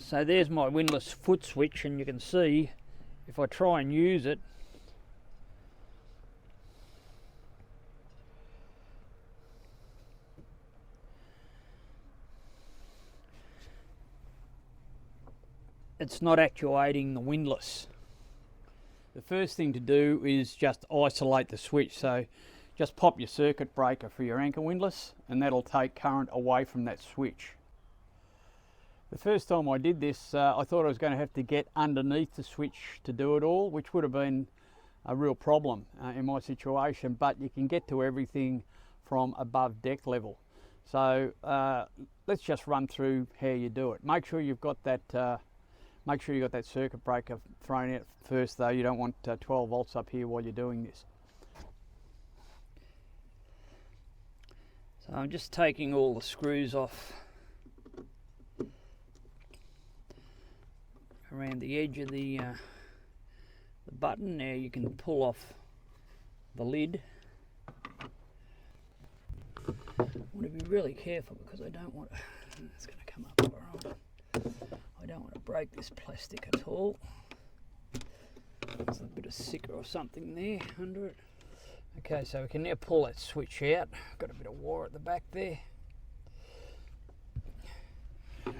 So there's my windless foot switch, and you can see if I try and use it, it's not actuating the windless. The first thing to do is just isolate the switch. So just pop your circuit breaker for your anchor windless, and that'll take current away from that switch. The first time I did this, I thought I was going to have to get underneath the switch to do it all, which would have been a real problem in my situation, but you can get to everything from above deck level. So let's just run through how you do it. Make sure you've got that circuit breaker thrown out first though. You don't want 12 volts up here while you're doing this. So I'm just taking all the screws off around the edge of the button. Now you can pull off the lid. I want to be really careful because I don't want to, it's going to come up all right. I don't want to break this plastic at all. There's a bit of sticker or something there under it. Okay, so we can now pull that switch out. Got a bit of wire at the back there.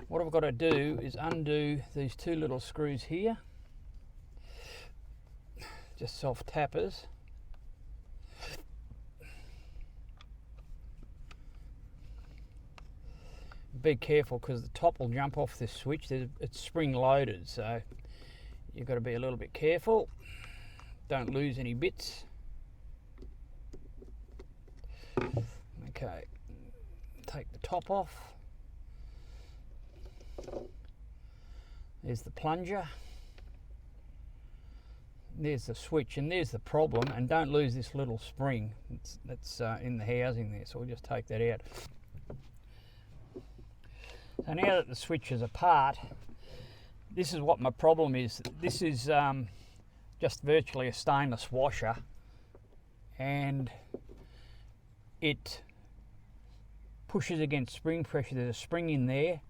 What I've got to do is undo these two little screws here, just soft tappers. Be careful because the top will jump off this switch. It's spring loaded, so you've got to be a little bit careful. Don't lose any bits. Okay, take the top off. There's the plunger. There's the switch, and there's the problem. And don't lose this little spring that's in the housing there, so we'll just take that out. So now that the switch is apart, this is what my problem is. This is just virtually a stainless washer, and it pushes against spring pressure. There's a spring in there.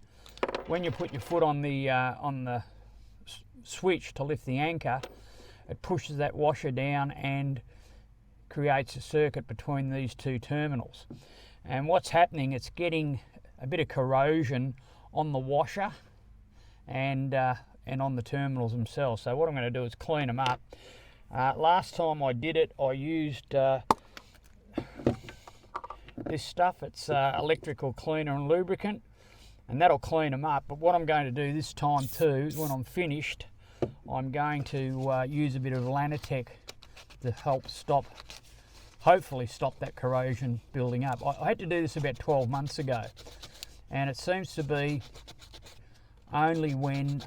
When you put your foot on the switch to lift the anchor, it pushes that washer down and creates a circuit between these two terminals. And what's happening, it's getting a bit of corrosion on the washer and on the terminals themselves. So what I'm going to do is clean them up. Last time I did it, I used this stuff. It's electrical cleaner and lubricant, and that'll clean them up. But what I'm going to do this time too is when I'm finished, I'm going to use a bit of Lanatec to help hopefully stop that corrosion building up. I had to do this about 12 months ago, and it seems to be only when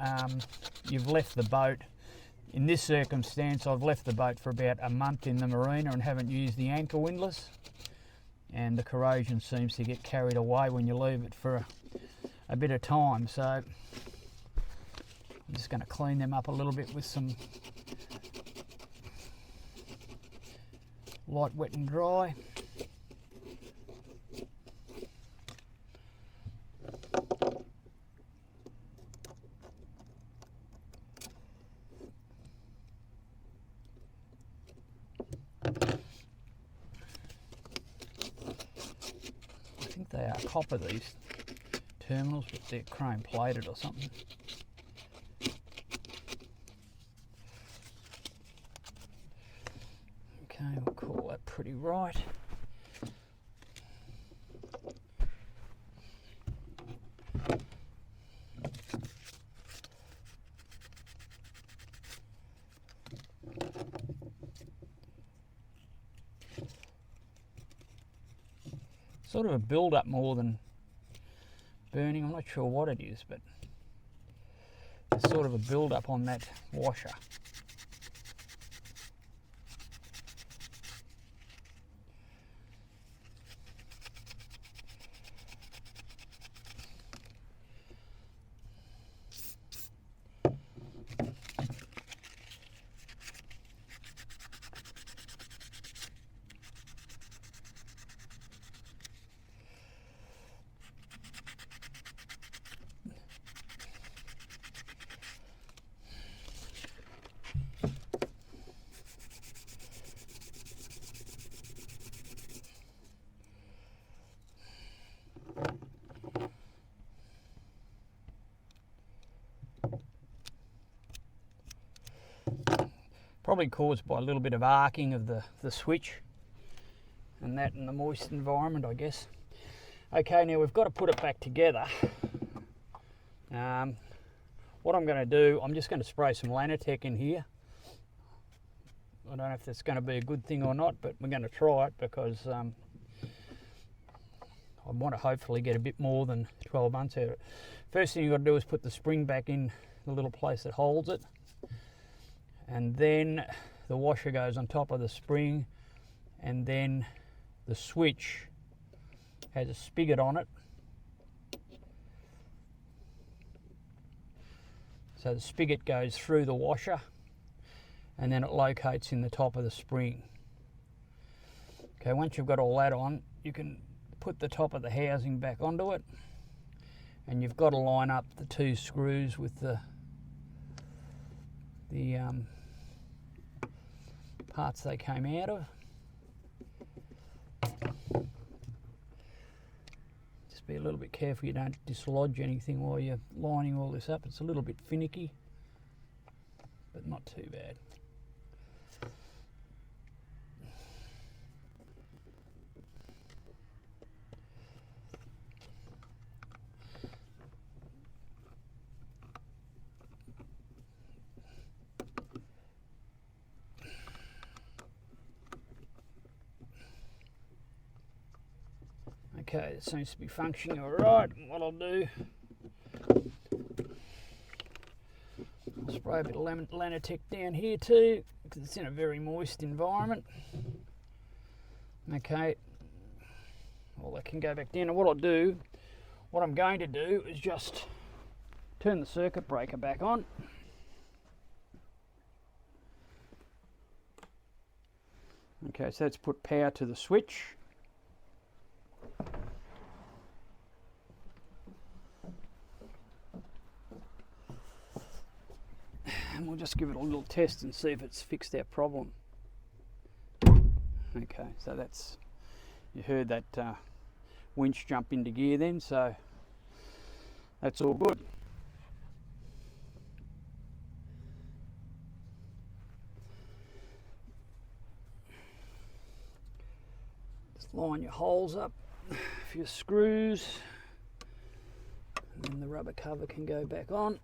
you've left the boat. In this circumstance, I've left the boat for about a month in the marina and haven't used the anchor windlass, and the corrosion seems to get carried away when you leave it for a bit of time. So I'm just going to clean them up a little bit with some light wet and dry. I think they are copper, these terminals, but they're chrome plated or something. Okay, we'll call that pretty right. Sort of a build-up more than burning. I'm not sure what it is, but there's sort of a build-up on that washer. Probably caused by a little bit of arcing of the switch, and that in the moist environment, I guess. Okay, now we've got to put it back together. What I'm going to do, I'm just going to spray some Lanatec in here. I don't know if that's going to be a good thing or not, but we're going to try it because I want to hopefully get a bit more than 12 months out of it. First thing you've got to do is put the spring back in the little place that holds it, and then the washer goes on top of the spring, and then the switch has a spigot on it. So the spigot goes through the washer and then it locates in the top of the spring. Okay, once you've got all that on, you can put the top of the housing back onto it, and you've got to line up the two screws with the parts they came out of. Just be a little bit careful you don't dislodge anything while you're lining all this up. It's a little bit finicky, but not too bad. Okay, it seems to be functioning all right. What I'll do, I'll spray a bit of Lanatec down here too, because it's in a very moist environment. Okay, well, that can go back down. And what I'm going to do is just turn the circuit breaker back on. Okay, so let's put power to the switch. And we'll just give it a little test and see if it's fixed our problem. Okay, so that's, you heard that winch jump into gear then, so that's all good. Just line your holes up for your screws, and then the rubber cover can go back on.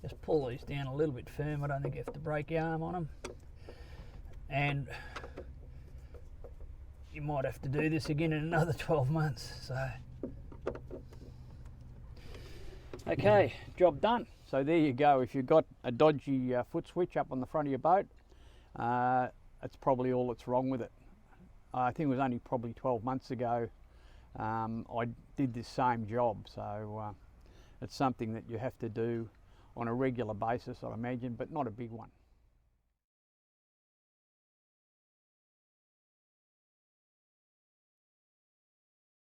Just pull these down a little bit firm. I don't think you have to break your arm on them. And you might have to do this again in another 12 months. So, okay, job done. So there you go. If you've got a dodgy foot switch up on the front of your boat, that's probably all that's wrong with it. I think it was only probably 12 months ago I did this same job. So it's something that you have to do on a regular basis, I imagine, but not a big one.